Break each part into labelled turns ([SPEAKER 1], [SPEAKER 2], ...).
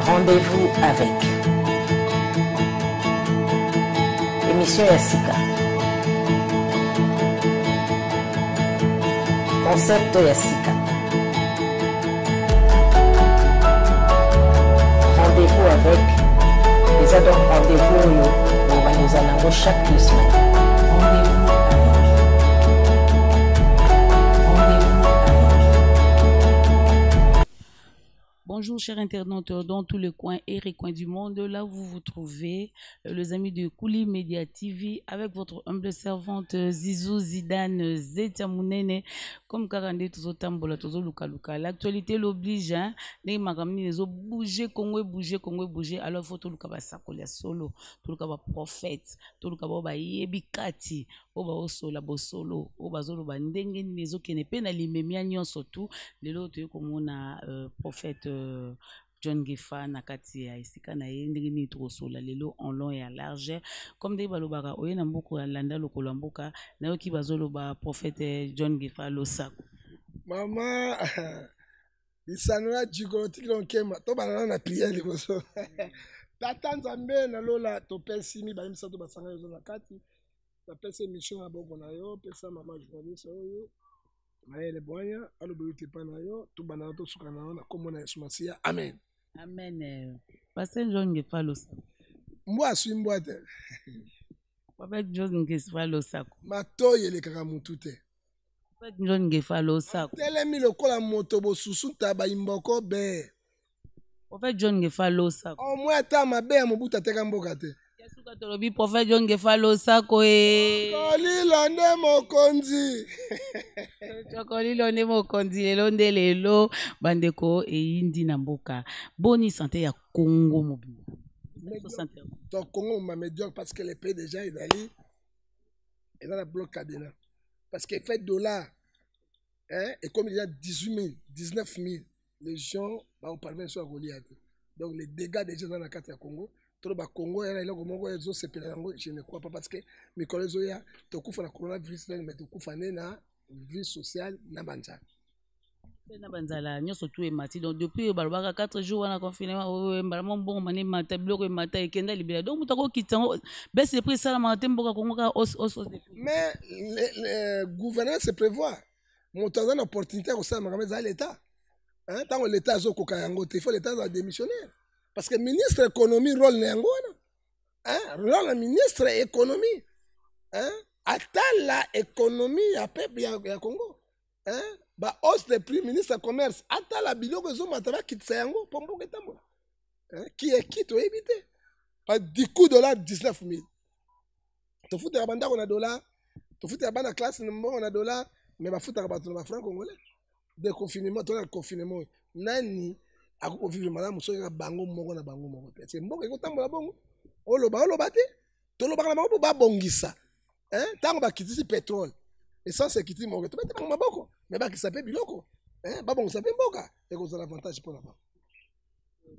[SPEAKER 1] Rendez-vous avec émission Yassika. Concept Yassika. Rendez-vous avec les adultes. Rendez-vous nous allons chaque 2 semaines. Rendez-vous avec.
[SPEAKER 2] Bonjour chers internautes dans tous les coins et recoins du monde, là où vous vous trouvez, les amis de Kouli Media TV, avec votre humble servante Zizou Zidane Zetiamounene, comme Karande Tozo Tambola Tozo Luka Luka. L'actualité l'oblige, hein, les magamini les autres bouger, Congo bouger, alors il faut tout le cas sakolia solo, tout le cas prophète, tout le cas ba yebikati, oba osola bosolo, oba zolo bandenge ni les autres qui ne peine à l'imemia nyon surtout, les autres comme on a prophète John Gefa nakati ya isika na ye ndenge ni trosola lelo en long et en large comme de balobaka oye na mboko ya landa lokolo mboka na yo ki bazoloba prophète John Gefa Losako
[SPEAKER 3] mama isanola jigoti lonkema to banana na prière liboso tata nzambe na lola to pesi mi ba imisa to basanga yo na kati ta pesi mission ya boko na yo pesa mama journaliste oyo Maëlle Boigna, alobi te pa na yo, to banana to suka na yo na kombo na Yesu Masiya. Amen.
[SPEAKER 2] Amen. Pasteur John Gefa Losako.
[SPEAKER 3] Mbwa asui mbwa te.
[SPEAKER 2] Prophet John Gefa Losako.
[SPEAKER 3] Matoyi elekaka mutu te.
[SPEAKER 2] Prophet John Gefa Losako.
[SPEAKER 3] Telemi lokola moto bosusu ta ba imboko be.
[SPEAKER 2] Prophet John Gefa Losako.
[SPEAKER 3] O mwa ta mabe ya mobuta teka mboka te.
[SPEAKER 2] Yasuka tolobi Prophet John Gefa Losako e.
[SPEAKER 3] Kolilo nde mokonzi.
[SPEAKER 2] Chokolilo nde mokonzi lelo nde lelo bandeko eyindi na mboka. Boni santé ya Congo mobile.
[SPEAKER 3] Donc Congo m'a médiocre parce que les pays déjà ils allaient et dans la bloc cadenas. Parce que fait dollar hein, et comme il y a 18 000, 19 000, les gens bah, on parvient sur la Goliath. Donc les dégâts déjà dans la carte du Congo. Tout le Congo, je ne crois pas parce que mes collègues ont tout le coronavirus, mais tout le na vie sociale na banza.
[SPEAKER 2] Na banzala nyo surtout e mati donc depuis balobaka 4 jours na confinement mbalamon bon mané mata bloko e mata e kenda libéra donc mutako kitango baisse le prix ça la matin mboka Congo ka os
[SPEAKER 3] mais le gouvernement se prévoit montant une opportunité au sein de l'état hein tant l'état zo ko kayango il faut l'état va démissionner. Parce que le ministre de l'économie, rôle n'est hein? Rôle ministre de l'économie. Hein? Attends la économie à peuple ya Congo. Hein? Bah, hausse des prix, ministre de commerce. Attends la bilo que zoma tava quitte yango pour mboka tambola. Hein? Qui est quitte ou éviter? Pas 10 coups de dollars 19 000. Tu fous ta banda on a dollar. Tu fous ta banda classe on a dollar. Mais bah fous ta banda on a franc congolais. Déconfinement, tu as le confinement. Nani ako vivre madame musoka bango moko na bango moko pe c'est mboka ekotambola bongo oloba te toloba na bango ba bongisa hein tango ba kitisi pétrole essence ekiti moko to bete bango maboko mais ba kisape biloko hein ba bongisa pe mboka ekozala avantage pour la banque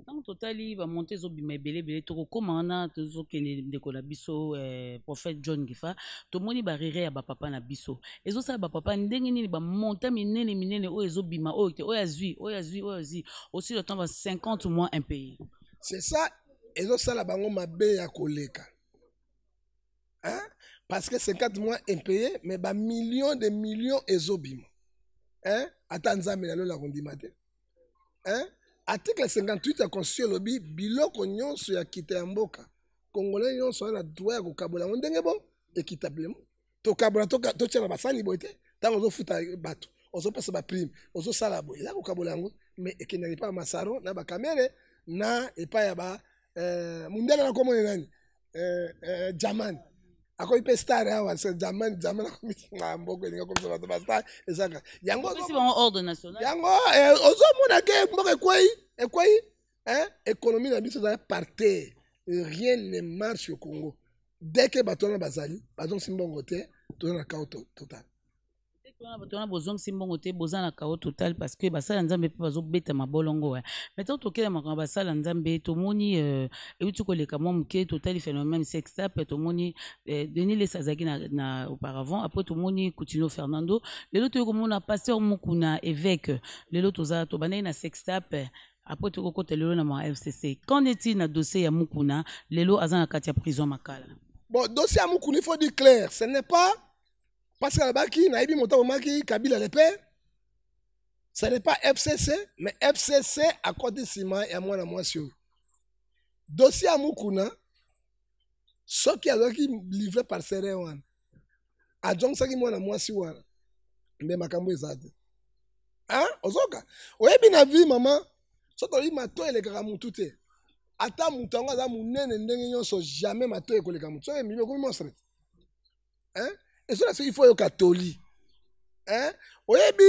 [SPEAKER 2] en total il va monter zo bima belé to comment na to zo kene ndeko la biso prophète John Gefa to moni ba rire ya ba papa na biso ezo sa ba papa ndenge nini ba monta minene o ezo bima o te o yazui aussi le temps va 50 mois un pays
[SPEAKER 3] c'est ça ezo sala bango mabe ya koleka hein parce que 50 mois impayé mais ba millions de millions ezo bima hein ata nzambe na lo la kondima te hein. Article 58 ya constitution lobi biloko nyonso ya kita ya mboka congolais nyonso na droit ya kokabola ndenge bon équitablement to kabola to tia na basani boite tango zo futa bato ozo pesa ba prime ozo sala boye ya kokabola ngo mais ekendaki pa masaro na ba kamere na epa ya ba mundela na komo nani Jaman akoy pe star awa c'est Jaman na mboko ninga comme ça ba star ezaka yango
[SPEAKER 2] c'est bon ordre national
[SPEAKER 3] yango ozo mona ke mboka kwai hein économie na biso za par terre rien ne marche au Congo dès que batona bazali bazon simbongo te to na chaos total
[SPEAKER 2] On a besoin que Simbongo te besoin na chaos total parce que basala nzambe pe bazo beta mabolongo ouais. Maintenant toke na makamba basala nzambe to moni et tu koleka mo mke total phénomène sextape to moni Denis les Sazaki na auparavant après to moni Coutinho Fernando lelo to komona pasteur Mukuna évêque lelo toza to banai na sextape après to kokote lelo na ma FCC qu'en est-il na dossier ya Mukuna lelo azana kati ya prison makala.
[SPEAKER 3] Bon dossier ya Mukuna il faut dire clair, ce n'est pas parce que là-bas, Naïbi Motamaki, Kabila le père, ce n'est pas FCC, mais FCC à côté de Sima et à moi, sur. Dossier à Mukuna, ce qui a livré par Serewan. À John Saki, moi, sur. Mais ma cambo est zade. Hein? Ozoka. Oye, bien vu, maman. Ce que tu as dit, les garamoutoute. Ata Moutango, za mounene, n'engenyon, so jamais ma toi et les garamoutoute. So, mais comment ça? Hein? Et cela, il faut que catholique. Hein? Oyebi,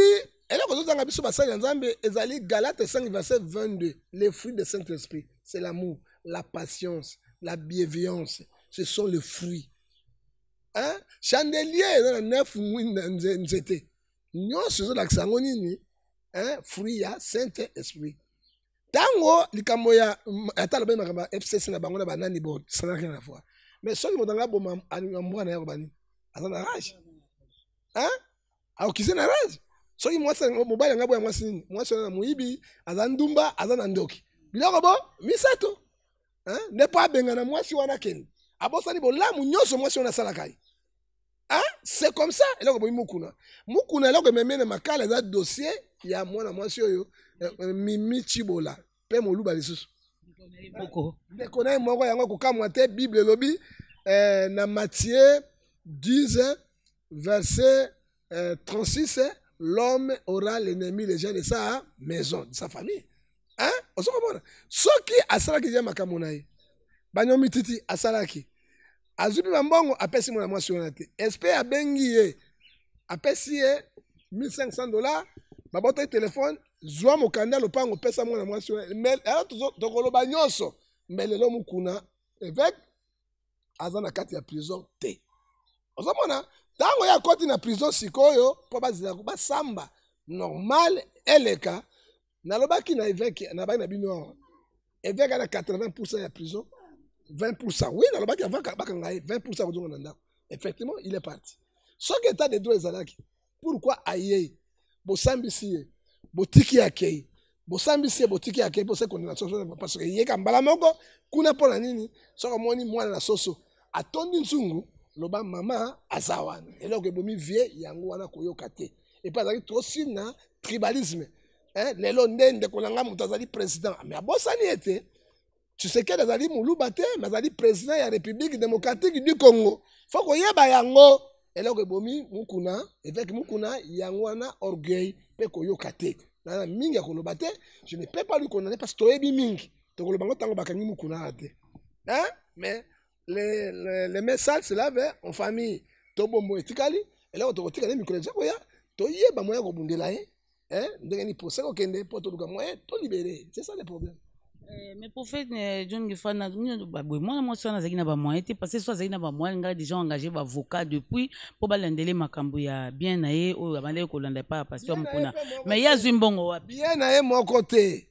[SPEAKER 3] et là, quand on a vu sur Bassan Nzambe, Ezali Galate 5, verset 22. Les fruits du Saint-Esprit, c'est l'amour, la patience, la bienveillance. Ce sont les fruits. Hein? Chandelier, dans la 9 mois, nzete. Nous, ce l'accent, hein? Fruit, ya Saint-Esprit. Tango, likamoya, attends, le même FCC na bango na banani bon, ça n'a rien à voir. Mais ceux qui vont dans la bombe, en na yobani. Azana rage. Hein? Alors qui c'est na rage? Soki mwasa mobile ngabo ya mwasi nini? Mwasi na muibi, azandumba, azana ndoki. Biloko bo, misato. Hein? Ne pas benga na mwasi wana ken. Abosa ni bo la munyoso mwasi wana salakai. Hein? C'est comme ça. Et là ko Mukuna. Mukuna là ko memene makala za dossier ya mwana mwasi oyo Mimi Chibola. Pe moluba lisusu. Ne connaît moko yango ko kamwa te Bible lobi na Matthieu 10, verset 36, l'homme aura l'ennemi, les gens de sa maison, de sa famille. Hein? On se comprend. Ce qui a salaki dit makamonaï, banyomi titi a salaki. Azubi mambongo apesi mona mwasi onate. Espé a bengiye apesi $1,500. Babota téléphone, zwa mokanda lopango pesa mona mwasi onate. Mais alors tokoloba nyonso, mais lelo Mukuna évêque azana kati ya prison te. Ozomona tango ya koti na prison sikoyo po bazila ko basamba normal eleka nalobaki na évêque na ba na bino évêque na 80% ya prison 20%. Oui, nalobaki avant bakanga 20% ko zonga ndako. Effectivement, il est parti. Ce qui état de droit ezalaki. Pourquoi aye bosambisi botiki akei bosambisi botiki akei pour cette condamnation parce que yeka mbala moko kuna pona nini soko moni mwana na soso atondi nsungu loba mama azawana eloko ebomi vie yango wana koyoka te et pas azali trop na tribalisme hein lelo ndende kolanga mutu azali président mais abosani ete tu sais que azali muluba te mais azali président ya République démocratique du Congo faut koyeba yango eloko ebomi Mukuna évêque Mukuna yango wana orgueil pe koyoka te na mingi ya koloba te je ne peux pas lui condamner parce que toyebi mingi to koloba ngo tango bakangi Mukuna te hein mais les messages se lavent en famille. Tobombo etikali, et là on te retire les micros. To yeba moya ko bundela hein, ndenge ni poser ko kende poto luka moya to libérer. C'est ça le problème.
[SPEAKER 2] Mais prophète John Gifana, moi suis na zaki ba moyen te parce que soit zaki na ba moyen nga déjà engagé ba avocat depuis pour balendele makambo ya bien na ye o abandele ko landa pas pasteur Mukuna. Mais ya Zimbongo wa
[SPEAKER 3] bien na ye mon côté.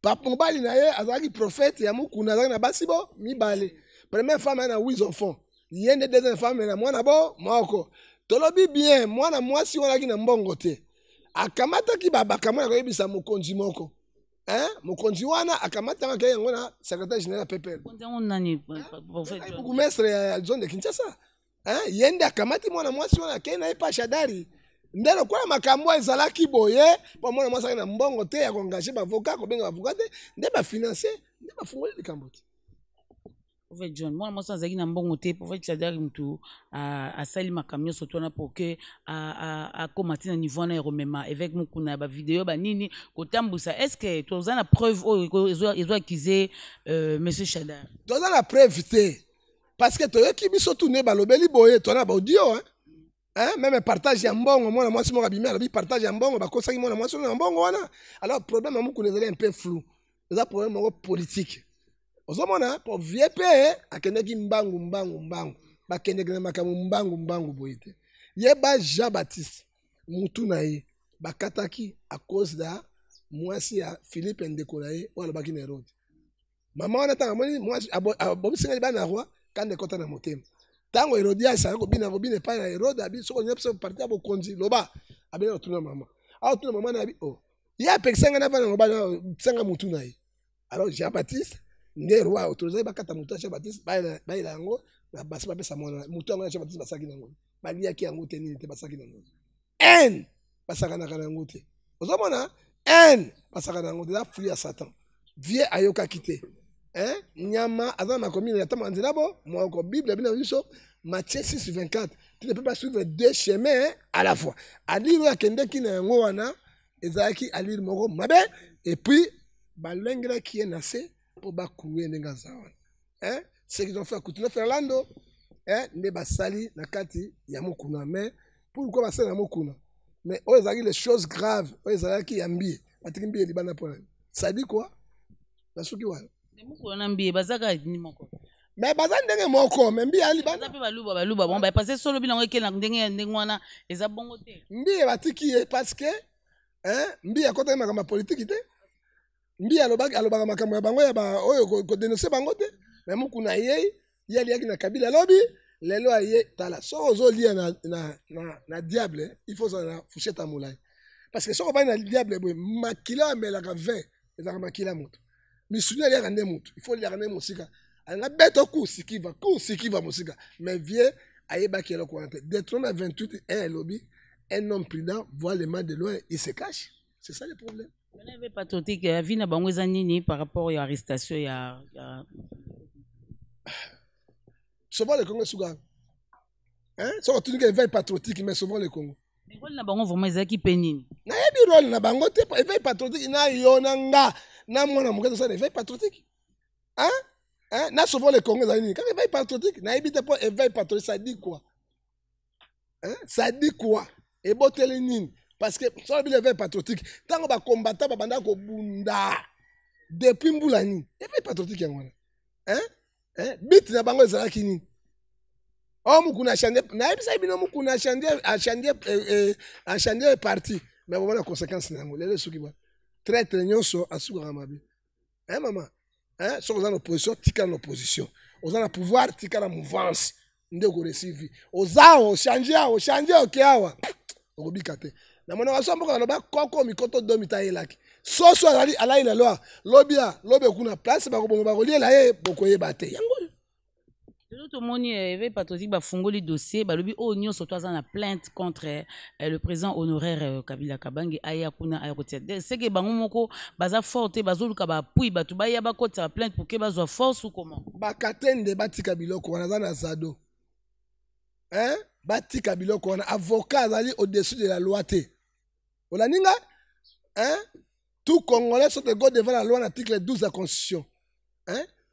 [SPEAKER 3] Papa mbali na ye azaki prophète ya Mukuna azaki na basibo mibale. Première femme a 8 enfants. Yende deuxième femme na mwana bo moko. Tolobi bien mwana mwasi wana ki na mbongo te. Akamata ki baba kamana ko yebisa mokonzi moko. Hein? Mokonzi wana akamata ngaka yango na secrétaire général PPR.
[SPEAKER 2] On nani prophète
[SPEAKER 3] John. Mestre ya zone de Kinshasa. Hein? Yende akamati mwana mwasi wana ke na epa shadari. Ndelo kwa makambo ezalaki boye po mwana mwasi na mbongo te ya kongaje ba avocat ko benga avocat te nde ba financer nde ba fungoli likambo te.
[SPEAKER 2] Prophète John, moi ça zaki na mbongo te prophète Chadari mtu a sali makamyo surtout na pour que a commater na niveau na remema avec Mukuna ba vidéo ba nini kotambusa est-ce que tu as la preuve ils ont accusé monsieur Chadari
[SPEAKER 3] tu as la preuve te parce que to ki biso tourner ba lobeli boye to na ba audio hein même partage ya mbongo moi moi simo kabimi alobi partage ya mbongo ba kosaki moi moi na mbongo wana alors problème Mukuna ezali un peu flou c'est un problème politique. Ozomona pour VP akendeki mbangu bakendeki na makamu mbangu boyete yeba Jean Baptiste mutu na ye bakataki à cause da mwasi ya Philippe Ndeko na ye oyo alobaki na Hérode mama wana ntango amoni mwasi abomisengeli bana roi kandi ekota na motema ntango Hérodias aye kobina epai na Hérode abi soko olingi biso parti ya bokonzi loba abeni otuna mama aotuna mama na abi o ye apekisanga na bana ngobana sanga mutu na ye alors Jean Baptiste nde roi autorisé bakata mutu ya Jean Baptiste bayela yango na basi bapesa mwana mutu yango ya Jean Baptiste basaki nango baliaki yango te nini te basaki nango haine basakanaka nango te ozomona haine basakana nango te eza fruit ya Satan vie ayokaki te nyama aza na makomi na tama nzela bo moko Bible bina biso Matthieu 6:24 tu ne peux pas suivre deux chemins à la fois aliro akendeki na yango wana ezalaki aliro moko mabe et puis balengelaki ye na se po bakuwe ndenge aza wana ce qu'ils ont fait continuer faire lando nde basali na kati ya mokuna mais pourquoi basali na mokuna mais oyo ezalaki les choses graves oyo ezalaki ya mbie batiki mbie libana mpona ça dit quoi nasuki wana
[SPEAKER 2] mokuna mbie bazaka ni moko
[SPEAKER 3] mais baza ndenge moko mais mbie ali bana
[SPEAKER 2] pe baluba bon ba passer solo bilanga ekela ndenge wana eza bongo te
[SPEAKER 3] mbie batiki ye parce que mbie akota makambo politique te mbie alobaka makambo ya bango ya ba oyo ko dénoncer bango te mais mokuna ye aliaki na Kabila lobi lelo aye tala so ozolia na diable il faut ça fourchette à moulay parce que soko ba na diable boy makila amelaka 20 ezaka makila moto misuni aliaka nde moto il faut liaka nde mosika anga beto kusikiva mosika mais vie ayebaki eloko wana te Deutéronome 28 lobi un homme prudent voit le mal de loin il se cache c'est ça le problème
[SPEAKER 2] avait patriotique vina bango eza nini par rapport à arrestation ya
[SPEAKER 3] souvent le Congo souga so tu que éveil patriotique mais souvent le Congo
[SPEAKER 2] mais rôle na bango vraiment ezaki penini
[SPEAKER 3] na yebi rôle na bango te éveil patriotique na yona nga na mwana moketo ça éveil patriotique na souvent le Congo ezali nini quand éveil patriotique na yebi te po éveil patriotique ça dit quoi ça dit quoi eboteli nini parce que ça bi l'éveil patriotique tango ba combattant ba banda ko bunda depuis mbula nini éveil patriotique yango wana bit na bango ezalaki nini mukuna achande na ebisa bino mukuna achande parti mais bon na conséquence nango lelo soki ba traite nyonso asuka mabe maman so oza na opposition tika na opposition oza na pouvoir tika na mouvance nde ko receive ozao changer okeawa okobika te na mona waso mboka loba koko mikoto domita yelaki soso alai la loi lobia lobe kuna place bakobongo bakoliela ye bokoyeba te yango
[SPEAKER 2] tout le monde éveil patriotique bafungoli dossier balobi o nyonso to aza na plainte contre le président honoraire Kabila Kabange aya kuna aya kotia c'est que bango moko baza forte bazoluka ba pui batu baya ba kota plainte pour que bazwa force ou comment
[SPEAKER 3] bakatende batika biloko wana za na zado batika biloko wana avocat azali au-dessus de la loi te olaninga tout Congolais sont égaux devant la loi l'article 12 de la Constitution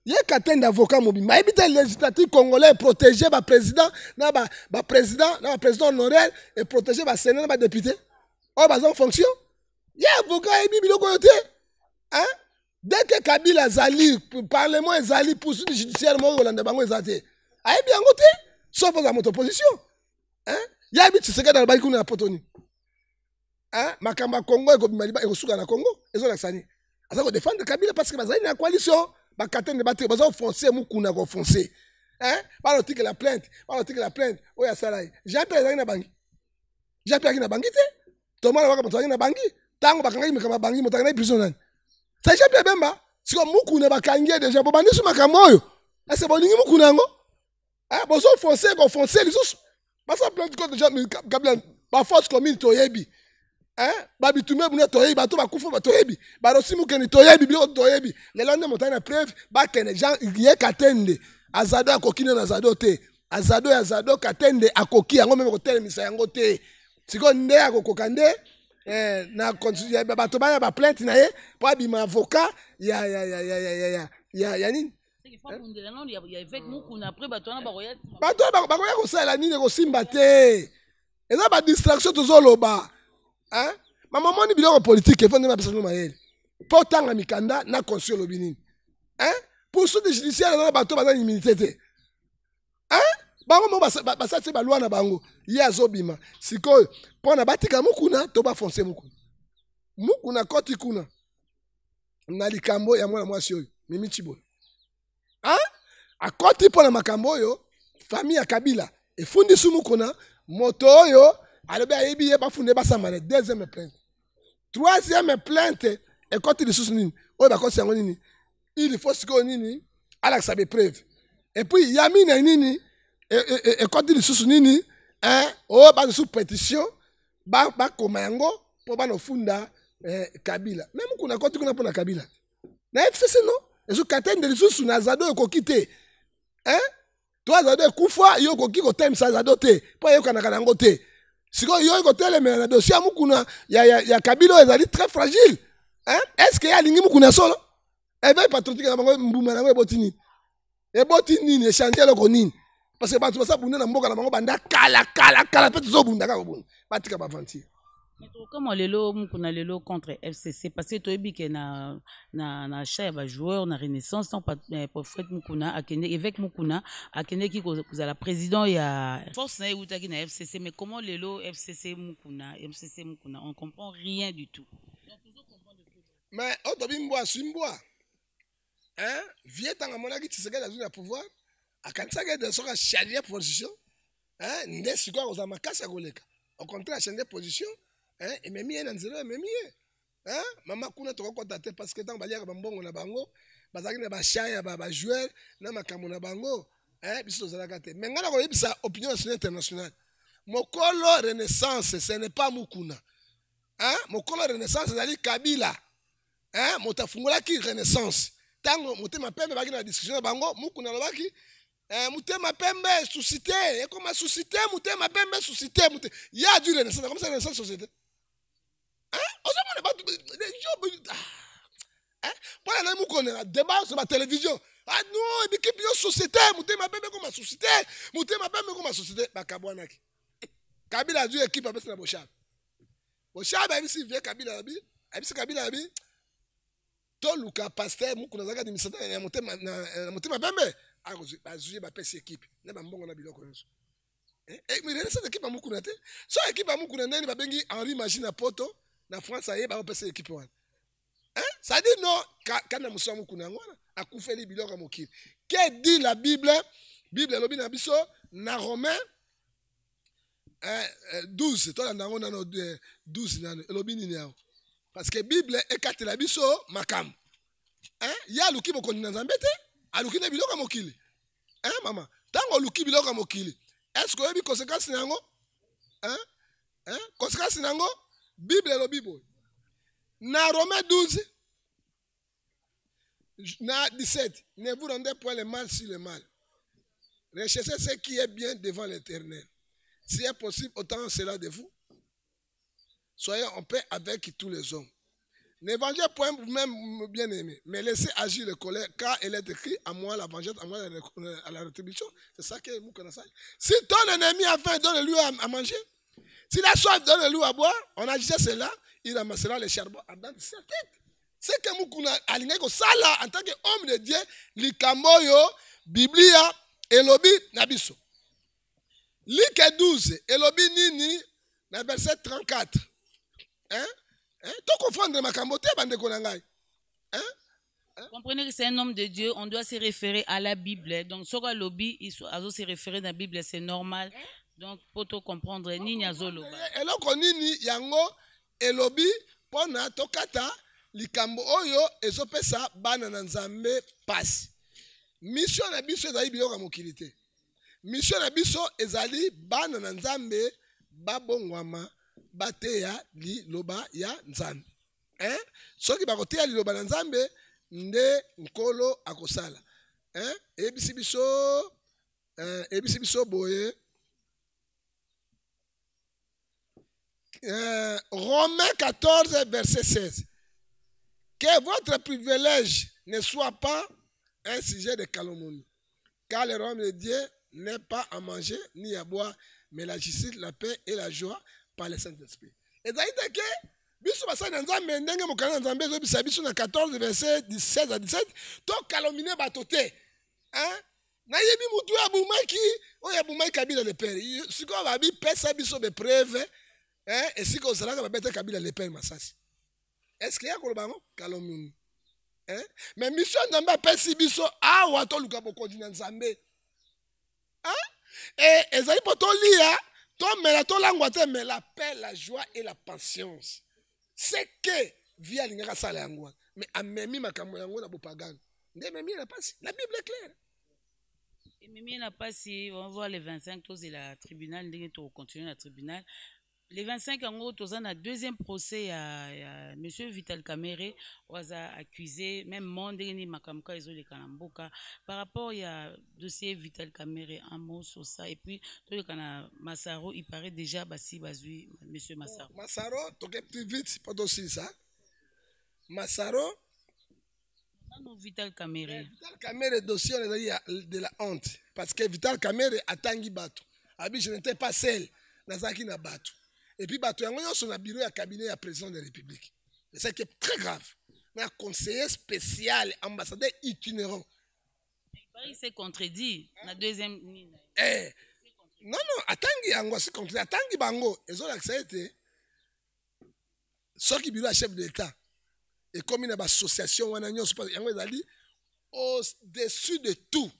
[SPEAKER 3] il y a katende avocat mobimba ebita législatif congolais protéger ba président na ba président honoraire et protéger ba sénateur ba député bas en fonction il y a avocat ebi biloko yote dès que Kabila zali parlement ezali poursuite judiciaire mo Rolanda bango ezate ayebi yango te sauf za moto opposition ya bi tseka na ba kuna na potoni makamba Congo ekobima liba ekosuka na Congo ezola sani aza ko défendre Kabila parce que bazali na coalition bakatende bate baza offenser mukuna ko offenser balotika la plainte oya salai Jean-Pierre ezali na bangi Jean-Pierre na bangi te tomala waka bato na bangi tango bakanga mikama bangi motaka na prison nani ça Jean-Pierre Bemba siko mukuna bakangie déjà bo bandi su makambo oyo ese bolingi mukuna ngo bozo offenser ko offenser lisusu basa plainte contre Jean-Pierre Kabila ba force commune toyebi babitume buna toyebi bato bakufa batoyebi barosi mukeni toyebi biloko toyebi lelo nde motani na preuve bakene Jean ye katende azado akokine na zado te azado katende akoki yango meme kotelemisa yango te siko nde akokoka nde na bato baya ba plainte na ye po abima avocat ya nini bato bakoya kosala nini kosimba te eza badistraction tozoloba mama moni biloko politique efo nde bapesa no mayele po tanga mikanda na conscience lobi nini poursuite judiciaire na bato baza immunité te bango mo basati balwa na bango ye azobima sikoyo mpona batika mukuna to bafonse mukuna koti kuna na likambo ya mwana mwasi oyo Mimi Chibola akoti mpona makambo oyo famille ya Kabila efundisi mukuna moto oyo alobi ayebi ye bafunde basambana. Deuxième plainte, troisième plainte ekoti lisusu nini oyo bakoti yango nini il faut sikoyo nini alakisa bepreuve et puis yami na nini ekoti lisusu nini oyo balisusu pétition bakoma yango mpo banofunda Kabila même kuna koti kuna mpona Kabila na FCC no ezo katende lisusu na Zado ekoki te to Zado ekufa yo okoki kotemisa Zado te mpo eyokanaka nango te sikoyo yo ekotelemela na dossier mukuna ya Kabila oyo ezali très fragile est-ce que alingi mukuna solo ebe patriotique na bango mbuma nango eboti nini echange eloko nini parce que bato basabunda na mboka na bango banda kala mpe tozobunda kaka kobunda batika baventure.
[SPEAKER 2] Comment lelo mukuna lelo contre FCC parce que toyebi ke na cha ba joueur na Renaissance tant prophète mukuna akende évêque mukuna akende ki kozala président ya force na utaki na FCC mais comment lelo FCC mukuna on comprend rien du tout.
[SPEAKER 3] Mais otobimboa simboa vietanga monaki Tshisekedi azuna pouvoir akanisaka de soka changer position nde sikoyo akozala makasi akoleka au contraire changer position ememi ye na nzela ememi ye mama kuna tokokota te parce que ntango baliaka bambongo na bango bazalaki na bashaya bajoueur na makambo na bango biso tozalaka te me ngai nakoyebisa opinion nationale internationale mokolo Renaissance ce n'est pas mukuna mokolo Renaissance ezali Kabila moto afungolaki Renaissance ntango motema pembe baki na discussion na bango mukuna alobaki mutema pembe suscité ekoma suscité mutema pembe suscité il y a du Renaissance comme ça Renaissance société pour la mukona débat sur la télévision non équipe yo société mutema pembe comme société mutema pembe comme société bakabwanaki Kabila a dû équipe avec na Boshab abisi vie Kabila abi to luka pasteur mukuna zaka dimisata ya mutema pembe azuye bapesi équipe na bambongo na biloko nyonso mais Renaissance équipe mukuna te so équipe mukuna ndeni babengi Henri Machine Poto na France aye bapesi équipe wana ça dit non kana muso mukuna ngwana akufeli biloko mokili que dit la Bible lobi na biso na Romain 12 to la ndango na 12 nano lobi nini yao parce que Bible ekatela biso makam ya luki bokoni na Nzambe te aluki na biloko mokili mama tango luki biloko mokili est-ce que oyebi conséquence nango conséquence nango Bible lobi boy na Romains 12 na 17 ne vous rendez point le mal sur le mal, recherchez ce qui est bien devant l'Éternel, si est possible autant cela de vous, soyez en paix avec tous les hommes. Ne vengez point vous-même, bien-aimés, mais laissez agir le colère, car il est écrit à moi la vengeance, à moi la rétribution. C'est ça que nous connaissons. Si ton ennemi a faim, donne-lui à manger. S'il a soif, donne-lui à boire. On agissait cela, il ramassera les charbons dans sa tête. C'est que nous avons ça en tant qu'homme de Dieu, l'ikamoyo, Biblia, elobi, nabiso. Like 12, elobi nini, na verset 34. Tu comprends ma camote, bande konangai.
[SPEAKER 2] Comprenez que c'est un homme de Dieu, on doit se référer à la Bible. Donc, Soka Lobi, il doit se référer à la Bible, c'est normal. Donc, pour te comprendre, Nini Azoloba. Et là,
[SPEAKER 3] Nini Yango, Elobi, Pona, Tokata, Likambo Oyo, Ezopesa, Bananzambe, passe. Mission Nabiso, Ezali Biloka Mokilité. Mission Nabiso, Ezali, Bananzambe, Babongwama, Bateya, Li Loba, Ya Nzambe. Soki bakoteya Li Loba Nzambe, Nde Nkolo Akosala. Ebisibiso Boye. Romains 14, verset 16. Que votre privilège ne soit pas un sujet de calomnie. Car le royaume de Dieu n'est pas à manger ni à boire, mais la justice, la paix et la joie par le Saint-Esprit. Et ça dit que, biso basana nzambe ndenge mokana nzambe zo biso na 14 verset 16 à 17, to calomnie batote. Na yebi mutu abumaki, oya abumaki Kabila le père. Siko babi pesa biso be preuve, et siko zalaka babete Kabila le père Masasi. Est-ce qu'il y a kolobango kalomuni? Mais mission namba pesi biso awa to luka bokondi na Nzambe. Et ezali poto lia, to mela to langwa te mais la paix, la joie et la patience. C'est que via lingaka sala yango. Mais amemi makambo yango na bopagano. Nde memi na pasi. La Bible est claire.
[SPEAKER 2] Et Mimi n'a pas si on voit les 25 tous et la tribunal on continue la tribunal. Les 25 en gros tous on a deuxième procès à monsieur Vital Kamerhe a accusé même Mondeni Makamka ils ont les Kanamboka par rapport il y a dossier Vital Kamerhe un mot sur ça et puis tout le Kana Massaro il paraît déjà basi bazui monsieur Massaro.
[SPEAKER 3] Massaro toke plus vite pas aussi ça. Massaro
[SPEAKER 2] non Vital Kamerhe.
[SPEAKER 3] Vital Kamerhe dossier on a de la honte parce que Vital Kamerhe a tangi bato. Abi je n'étais pas seul nazaki na bato. Et puis bato yango nyonso na bureau ya cabinet ya président de la République. C'est ça qui est très grave. Mais un conseiller spécial, ambassadeur itinérant.
[SPEAKER 2] Il s'est contredit la deuxième ligne.
[SPEAKER 3] Non atangi yango c'est contredit atangi bango ezo l'accepter. Soki bureau ya chef de l'État et comme une association wana nyonso pas yango ezali au-dessus de tout.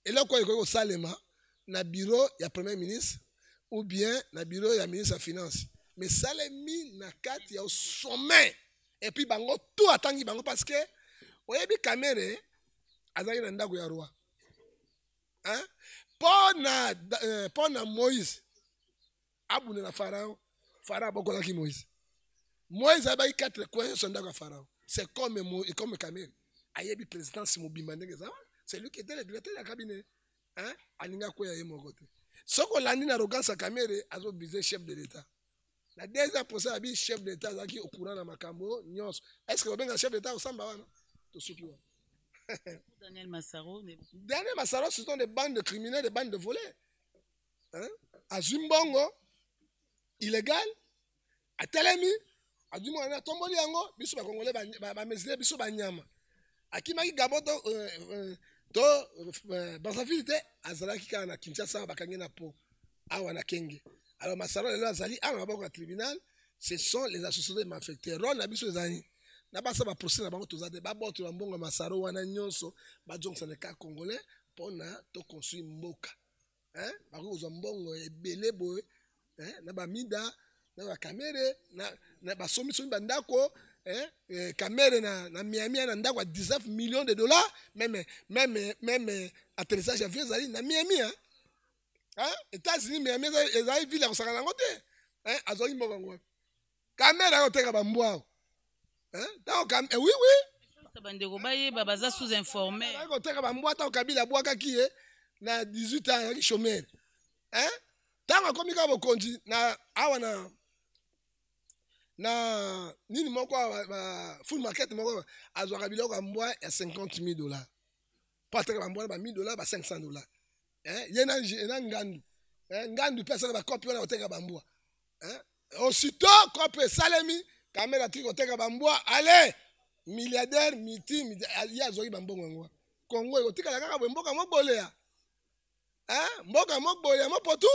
[SPEAKER 3] Et là quoi il salema na bureau ya premier ministre ou bien na bureau ya ministre de finance. Mais ça les mis na kati ya au sommet. Et puis bango tout atangi bango parce que oyebi Kamerhe azali na ndako ya roi. Pona Moïse abune na Pharaon bokolaki Moïse. Moïse a eu 4 coins sur ndako ya Pharaon. C'est comme Kamerhe. Ayebi président Simobimba ndenge ça. C'est lui qui était le directeur du cabinet. Aninga ko ya yemo côté. Soko landi na arrogance Kamerhe azo viser chef de l'État. La deuxième procès abi chef de l'État zaki au courant na makambo nyonso. Est-ce que obenga chef de l'État osamba wana? To soki wa.
[SPEAKER 2] Daniel Massaro,
[SPEAKER 3] ce sont des bandes de criminels, des bandes de voleurs. À Zimbongo, illégal, à Telemi, à Dumouana, Tomboli Yango, biso ba Congolais ba mesile biso ba nyama. À Kimaki Gaboto Bazafilité, Azalaki Kana Kinshasa bakangi na po awa na Kenge. Alors Massaro le azali à la tribunal, ce sont les associations de malfaiteurs. Ron na biso zani. Na basa ba procès na bango tozade ba boto na mbongo Massaro wana nyonso ba jonga na ka congolais pona to construire mboka. Ba ko zo mbongo ebele boy, na ba mida, na ba Kamerhe, na ba somi ba ndako, Kamerhe na Miami na ndako 19 millions de dollars, même atterrissage avion zali na Miami États-Unis Miami ezali ville ya kosaka nango te. Azoki mboka ngo. Kamerhe akoteka ba mbwa. Oui.
[SPEAKER 2] Baza sous-informé.
[SPEAKER 3] Kabila bwakaki na 18 ans yaki chômeur. Tango komi ka bokonzi na awa na nini moko full market moko azwaka biloko ya mbwa ya $50,000. Pas ateka ba mbwa ba $1,000 ba $500. Ye na ngandu. Ngandu pesa ba kopi wana oteka ba mbwa. Aussitôt kopi salemi Kamerhe tiko teka bambwa allez milliardaire multi ya zoki bambongo ngwa Congo iko tika kaka mboka mobolea mboka mobolea mopotu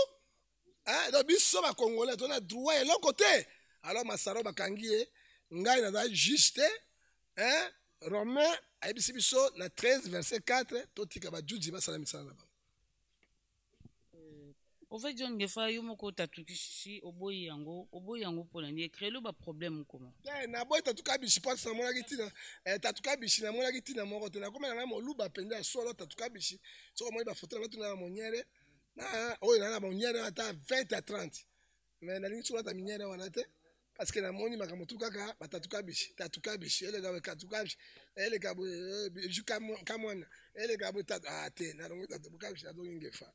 [SPEAKER 3] do biso ba congolais to na droit et l'autre côté alors Massaro bakangi ngai na juste Romain ayebisi biso na 13 verset 4 to tika ba juji ba salamisana na ba.
[SPEAKER 2] Au fait, John Gefa, yomoko tatukishi oboyi yango pour l'année. Créer le problème comment?
[SPEAKER 3] Na boy tatukabishi pas na mona kitina. Tatukabishi na mona kitina moko te na koma na moluba penda solo tatukabishi. So moi ba photo na tuna monyere. Na oyo na monyere ata 20 à 30. Mais na lingi sura ta monyere wana te parce que na moni makamotu kaka tatukabishi ele ga katukabishi ele ga juka kamwana ele ga te na longo tatukabishi na dongi Gefa.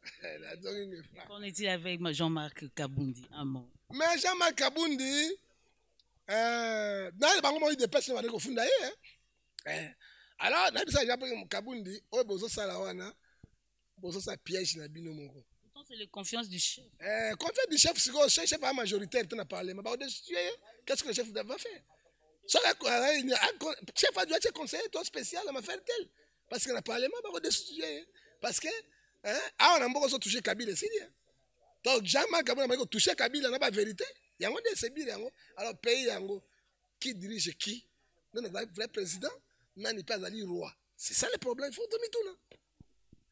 [SPEAKER 2] On est avec Jean-Marc Kabundi un mot.
[SPEAKER 3] Mais Jean-Marc Kabundi dans bango mo de personne va ko funda alors na bisa Jean-Marc Kabundi o bozo sala wana bozo sa piège na bino moko.
[SPEAKER 2] C'est la confiance du chef.
[SPEAKER 3] Confiance du chef, c'est que le chef pas majoritaire, tu n'as parlé. Mais qu'est-ce que le chef doit faire? Le chef a dû être conseiller, toi spécial, à faire tel. Parce que le Parlement va destituer. parce que on a beaucoup touché Kabila ici. Donc jamais Kabila n'a touché Kabila, n'a pas vérité. Il y a un c'est bien. Alors pays qui dirige qui? Non, le vrai président, mais n'est pas allé roi. C'est ça le problème. Il faut tout mettre.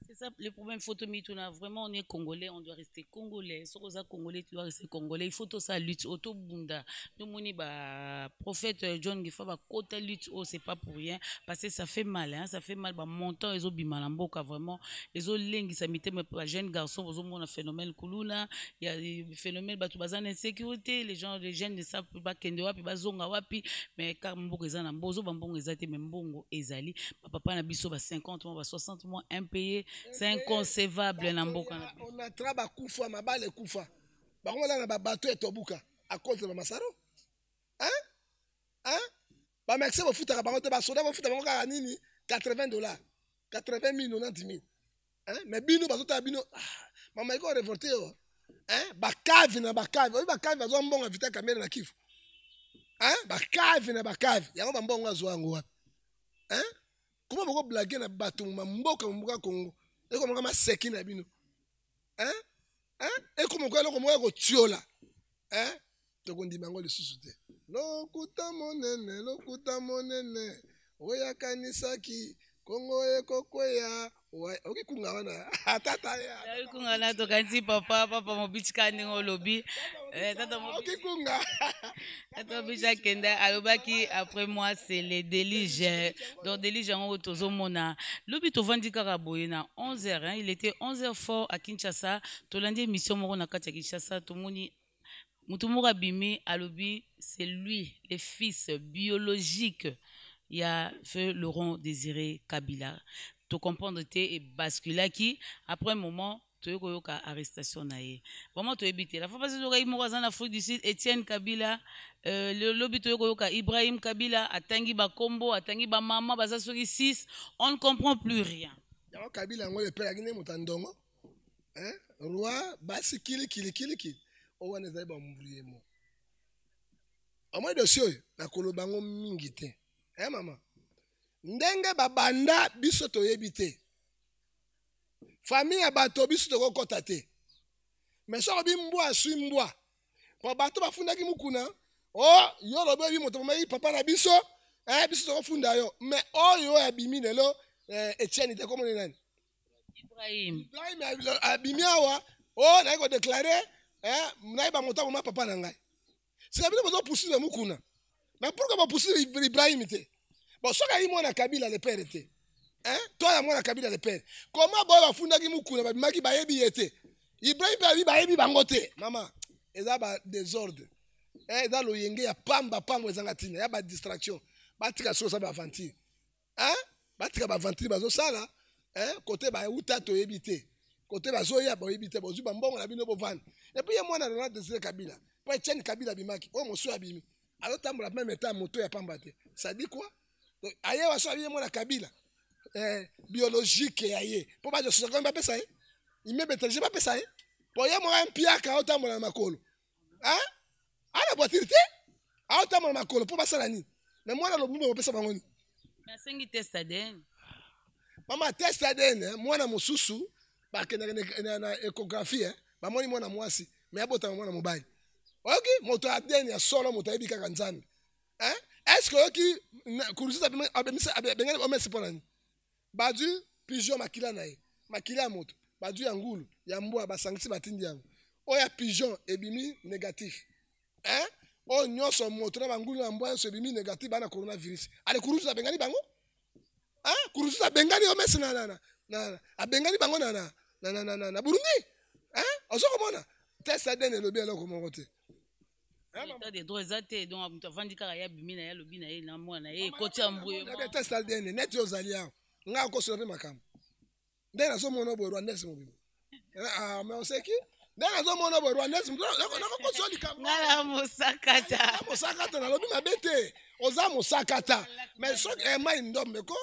[SPEAKER 2] C'est ça le problème, photo mituna. Vraiment, on est congolais, on doit rester congolais. Si on est congolais, tu dois rester congolais. Il faut tout ça lutte, auto bunda. Nous moni ba prophète John Gifa ba côté lutte, oh c'est pas pour rien parce que ça fait mal, hein, ça fait mal. Ba montant ils ont bimalamboka vraiment. Ils ont lengi ça mité mais pas jeune garçon, ils ont un phénomène kuluna. Il y a des phénomènes ba tu bazan insécurité, les jeunes ne savent pas kende wapi ba zonga wapi, mais car mboko ezana mbozo ba mbongo ezate même mbongo ezali. Papa na biso ba 50 mois, ba 60 mois impayé. C'est inconcevable
[SPEAKER 3] on a travaillé kufa mabale kufa. Ba on là na bateau et tobuka à cause de Masaro. Hein? Ba merci au futa ba on ba soda ba futa ba nini $80, 80 000 90 000. Hein? Mais bino ba tota bino mama iko révolté hein? Ba cave na ba cave, ba cave ba zo mbonga vita caméra na kifu. Hein? Ba cave na ba cave. Ya ba mbonga zo ango. Hein? Comment vous blaguer na bateau mboka Congo? Et comment ma seki na bino? Hein? Et comment ko tiola? Hein? Donc on dit mango le sous-souté. Lokuta monene. Oya kanisaki Kongo ekokweya. Oki kunga wana. Tata ya.
[SPEAKER 2] Oki kunga na to kanti papa mo bichika ningo lobi. Tata mo
[SPEAKER 3] oki kunga.
[SPEAKER 2] Tata bicha kenda alobaki après moi c'est les déliges. Donc déliges en tozo mona. Lobi to vandi karaboye na 11h hein, il était 11h fort à Kinshasa. To lundi émission moko na kati ya Kinshasa to moni Mutumura Bimi alobi c'est lui le fils biologique. Il y a fait Laurent Désiré Kabila. Tu comprends et basculer qui après un moment tu as arrestation naé. Vraiment tu éviter. La fois passée tu as en Afrique du Sud Étienne Kabila le lobby tu as Ibrahim Kabila atangi ba combo atangi ba mama baza sur 6 on ne comprend plus rien.
[SPEAKER 3] Yao Kabila ngo le père agine mutandongo. Hein? Roi basi kili. O wana zai ba mburiye mo. O mo dossier na kolobango mingi te. Eh maman. Ndenge babanda biso toyebi te. Famille ya bato biso tokokota te. Mais so bi mbwa su mbwa. Po bato bafundaki mukuna. Oh, yo lobe bi moto mai papa na biso. Biso tokofunda yo. Mais oyo abimi lelo Etienne te comme nani?
[SPEAKER 2] Ibrahim
[SPEAKER 3] abimi awa. Oh, na ko déclarer na ba moto ma papa na ngai. C'est bien besoin pousser le mukuna. Mais pourquoi pas pousser Ibrahim te? Bon, ce qu'il y a Kabila le père était. Hein? Toi, il y a Kabila le père. Comment bon funda ki mukuna ba maki ba yebi ete. Ibrahim ba yebi bangote. Maman, eza ba désordre. Eza lo yenge ya pamba ezanga tina, ya ba distraction. Ba tika so sa ba aventure. Hein? Ba tika ba aventure bazo sala. Hein? Côté ba uta to yebite. Côté bazo ya ba yebite bozu ba mbongo na bino bo van. Et puis il y a moi na Laurent Désiré Kabila. Pour Etienne Kabila bimaki. Oh mon soeur abimi. Alors tambola même état moto ya pamba te. Ça dit quoi? Donc, ailleurs, on a mon Kabila. Biologique, ailleurs. Pour pas de ce qu'on va faire ça. Il m'a dit, je vais pas faire ça. Pour y avoir un pied à autant mon macolo. Hein? À la voiture, à autant mon macolo. Pour pas ça la nuit. Mais moi, là, le bout, on peut ça.
[SPEAKER 2] Mais c'est un test ADN.
[SPEAKER 3] Maman, test ADN. Moi, na mon sous-sous. Parce que na échographie. Moi, moi, na moi aussi. Mais à bout, moi, na mobile. Ok? Mon ADN, il y a solo, mon taïbi kakanzan. Hein? Est-ce que qui kuruza benga omesi ponani badu pigeon makila nae makila moto badu ya ngulu ya mbwa basangisi batindi yango oya pigeon ebimi négatif hein o nyoso moto na bangulu na mbwa so ebimi négatif bana coronavirus ale kuruza bengani bango hein kuruza bengani omesi na abengani bango na Burundi hein ozoko mona test ADN lobi eloko moko te.
[SPEAKER 2] L'état des droits exactés donc tu vandi kaka ya bimina ya lobi na ye na mwana ye koti ambouye
[SPEAKER 3] na test ADN net yo zalia nga ko so pe makam ndena so mona bo Rwandese mo bibo mais on sait qui ndena so mona bo Rwandese mo na ko so likam
[SPEAKER 2] ngala musakata
[SPEAKER 3] na lobi mabete oza musakata mais so mai ndombe ko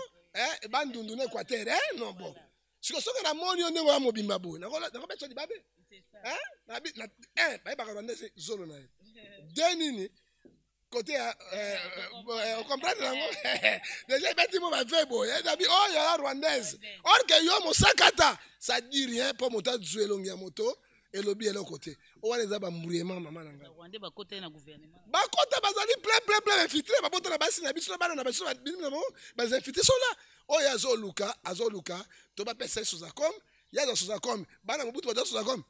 [SPEAKER 3] bandundu na Équateur non bon siko so na moni onde wa mo bimba bo na ko beto di babe na ba ba Rwandese zolo na denini côté comprendre yango. Déjà beti mo ba fait boy. Dabi oh il y a la rwandaise. Or que yo mo sakata, ça dit rien pour mota jouer longia moto et lobby est l'autre côté. O wana za ba mburiema mama nanga.
[SPEAKER 2] Rwandais ba côté na gouvernement.
[SPEAKER 3] Ba côté bazali plein infiltré ba bota na basi na biso na biso ba infiltré sont là. Oh ya zo luka to ba pesa Sozacom, ya zo Sozacom. Bana mobutu ba Sozacom.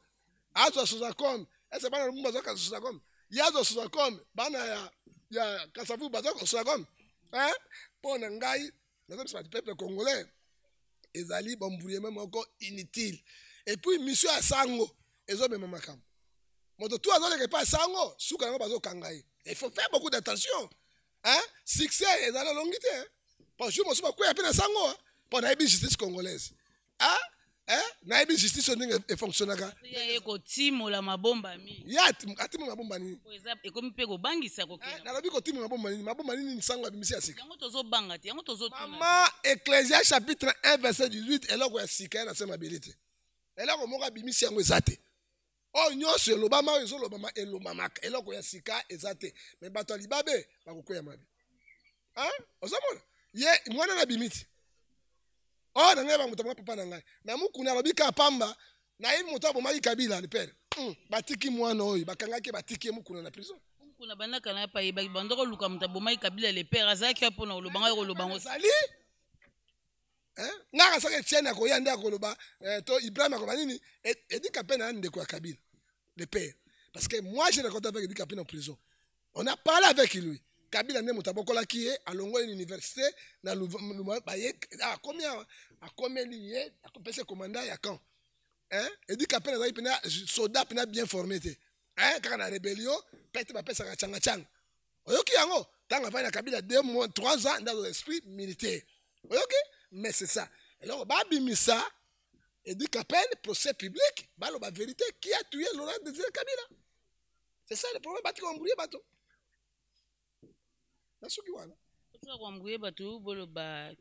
[SPEAKER 3] Azo Sozacom. Ese bana mumba zo ka Sozacom. Ya zo Sozacom. Bana ya Kasavu ba zo Sozacom. Hein? Pour ngai, le peuple congolais, ezali bamburiema moko inutile. Et puis mission à sango, ezo be mamakam. Moto tout azo le pas sango, souka na bazo kangai. Il faut faire beaucoup d'attention. Hein? Succès ezali longité. Hein? Pour jour mo souba kwa pe na sango, pour na justice congolaise. Hein? Na justice on fonctionnaka.
[SPEAKER 2] Ya ko timo la mabomba mi.
[SPEAKER 3] Ya atimo mabomba ni.
[SPEAKER 2] E komi pe ko bangisa ko kila.
[SPEAKER 3] Na lobi ko timo mabomba ni sango bimisi asika.
[SPEAKER 2] Yango tozo banga ti, yango tozo tuna.
[SPEAKER 3] Mama Ecclésias chapitre 1 verset 18 eloko ya sika na sema abilité. Eloko moko bimisi yango ezate. Oh nyonso elobama ezo lobama elomamaka. Eloko ya sika ezate. Mais bato libabe bakokoya mabe. Hein? Ozamona? Ye mwana na bimiti. Oh na ngai ba mutamwa papa na ngai. Na mukuna lobika pamba na yi mutabo maki Kabila le père. Batiki mwana oyo bakangaki batiki mukuna na prison.
[SPEAKER 2] Kuna banaka na pa yeba bandoko luka mutabo maki Kabila le père azaki apona olobanga yo lobango
[SPEAKER 3] sali. Ngaka saka tiena ko yanda ko loba to Ibrahim ko banini edi kapena ndeko ya Kabila le père. Parce que moi j'ai rencontré avec Edi Kapena en prison. On a parlé avec lui. Kabila ne mutabokola qui est à longo université na baye a combien lié a compensé commandant ya camp. Hein? Edi Kapena za ipena soldat pena bien formé té. Hein, quand na rébellion, pète ba pesa ka changa. Oyoki yango, tanga fa na Kabila 2 mois 3 ans dans l'esprit militaire. Oyoki, mais c'est ça. Alors ba bimisa Edi Kapena procès public, ba lo ba vérité qui a tué Laurent Désiré Kabila. C'est ça le problème bati ko mbouye bato.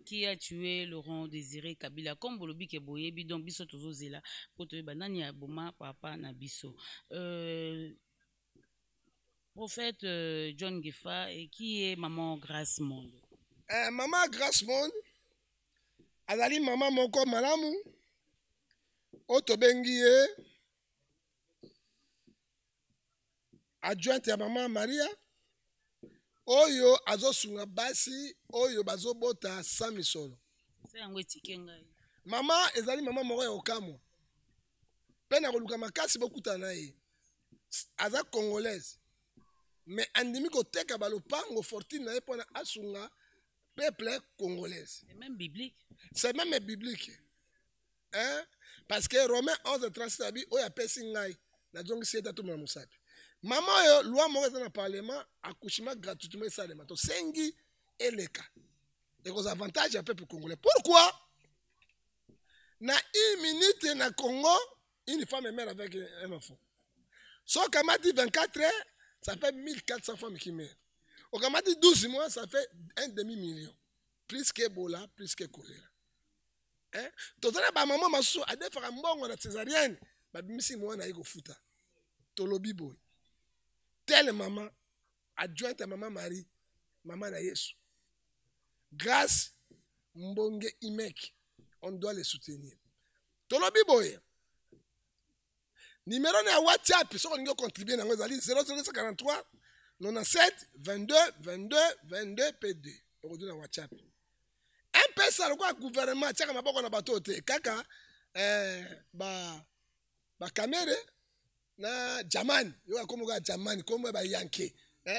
[SPEAKER 2] Qui a tué Laurent Désiré Kabila comme bolobi ke boye bidon biso tozo zela poto banani ya boma papa na biso prophète John Gefa et qui est maman Grace Monde.
[SPEAKER 3] Maman Grace Monde azali maman moko malamu otobengi ye adjointe ya maman Maria oyo azosunga basi oyo bazobota sa misolo. Mama ezali mama moko ya okamwa. Pena koluka makasi bokuta na ye. Aza congolaise. Mais andimi koteka balopango fortune na ye pona asunga peuple congolaise.
[SPEAKER 2] C'est même biblique.
[SPEAKER 3] C'est même biblique. Hein? Parce que Romains 11:37 abi oya pesi ngai na zongi seta to musapi. Maman yo loi moko dans le parlement accouchement gratuitement salema to sengi eleka. Et aux avantages du peuple congolais. Pourquoi? Na une minute na Congo, une femme est mère avec un enfant. Sauf qu'à m'a dit 24 heures, ça fait 1400 femmes qui meurent. Au qu'à m'a dit 12 mois, ça fait 1 demi-million. Plus que Ebola, plus que choléra. Hein? Tout à l'heure, maman m'a sou a des femmes mbongo na césarienne. Ba bimisi moi na yiko futa. Tolobi boy. Telle maman, adjointe à maman Marie, maman na Yesu. Grâce, mbonge imek, on doit les soutenir. Tolobi boy. Numéro na WhatsApp, si on veut contribuer dans 0043 97 22 22 22 P2. Aujourd'hui dans WhatsApp. Un peu ça, le gouvernement, tchaka maboko na bato te, kaka, ba caméra. Na Jamani, yo comme ga Jamani comme ba Yankee.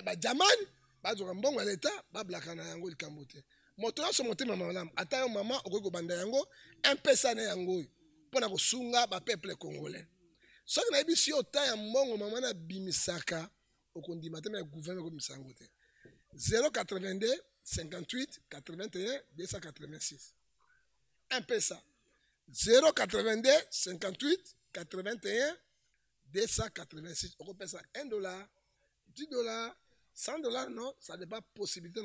[SPEAKER 3] Ba Jamani, ba zo mbongo ya leta, ba blaka na yango likambote. Moto so monte mama malamu, ata yo mama okoko banda yango, impesa na yango. Pona ko sunga ba peuple congolais. So na ebisi ota ya mbongo mama na bimisaka, okondima te na gouvernement ko misango te. 082 58 81 286. Impesa. 082 58 81 286, on peut ça $1, $10, $100, non, ça n'est pas possibilité.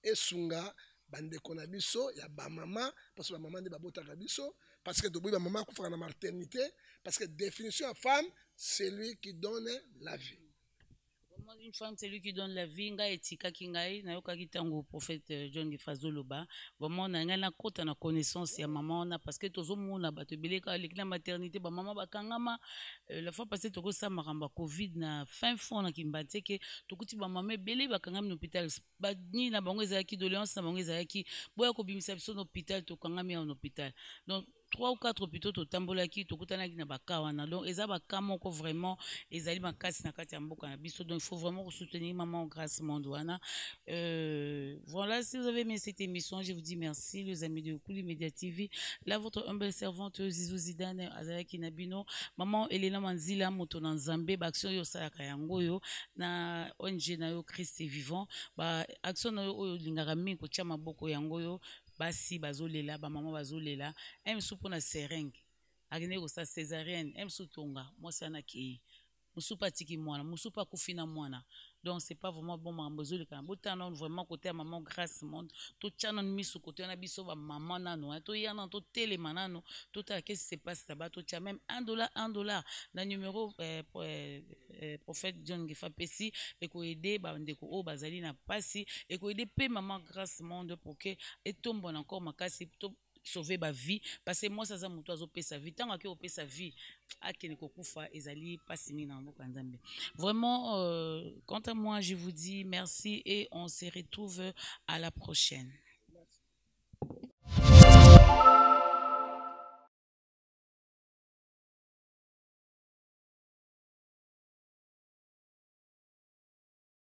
[SPEAKER 3] Et sunga, bande konabiso, ya ba maman, parce que la maman de babota kabiso, parce que de maman qui fait la maternité, parce que définition à femme, c'est lui qui donne la vie.
[SPEAKER 2] Une femme, c'est lui qui donne la vie. Nga etika kingai, na yoka kitango prophète John Gifazo Loba. Vraiment, na nga na kota na connaissance ya maman na parce que tozo mona bato beleka avec la maternité ba maman ba kangama la fois passée toko sa maramba Covid na fin fond na kimbate ke tokuti ba maman belé ba kangama na hôpital ba ni na bango ezaki doléance na bango ezaki boya ko bimisa biso na hôpital to kangama na hôpital. Donc 3 ou 4 hôpitaux totambolaki tokutanaki na baka wana donc eza baka moko vraiment ezali makasi na kati ya mboka na biso donc il faut vraiment soutenir maman grâce monde wana voilà si vous avez aimé cette émission je vous dis merci les amis de Kuli Media TV là votre humble servante Zizou Zidane azalaki na bino maman Elena Manzila moto na Nzambe ba action yo salaka yango yo na ONG na yo Christ est vivant ba action na yo oyo lingaka mingi kotia maboko yango yo basi bazolela ba maman bazolela emsu pona serenge akende ko sa césarienne emsu tonga mwasi anaki musupa tiki mwana musupa kufina mwana donc c'est pas vraiment bon mambozo le kana botana vraiment côté à maman grâce monde to tchana misu côté na biso ba maman nano to yana to télé manano tout à qu'est-ce qui se passe là-bas to tcha même $1 na numéro prophète John Gifa Pessi et ko aider ba ndeko o bazali na pasi et ko aider pe maman grâce monde pour que et tombe encore makasi to sauver ma vie parce que moi ça ça mon oiseau paie sa vie tant que paie sa vie à keneko kufa ezali pas simi na mboka nzambe vraiment quant à moi je vous dis merci et on se retrouve à la prochaine.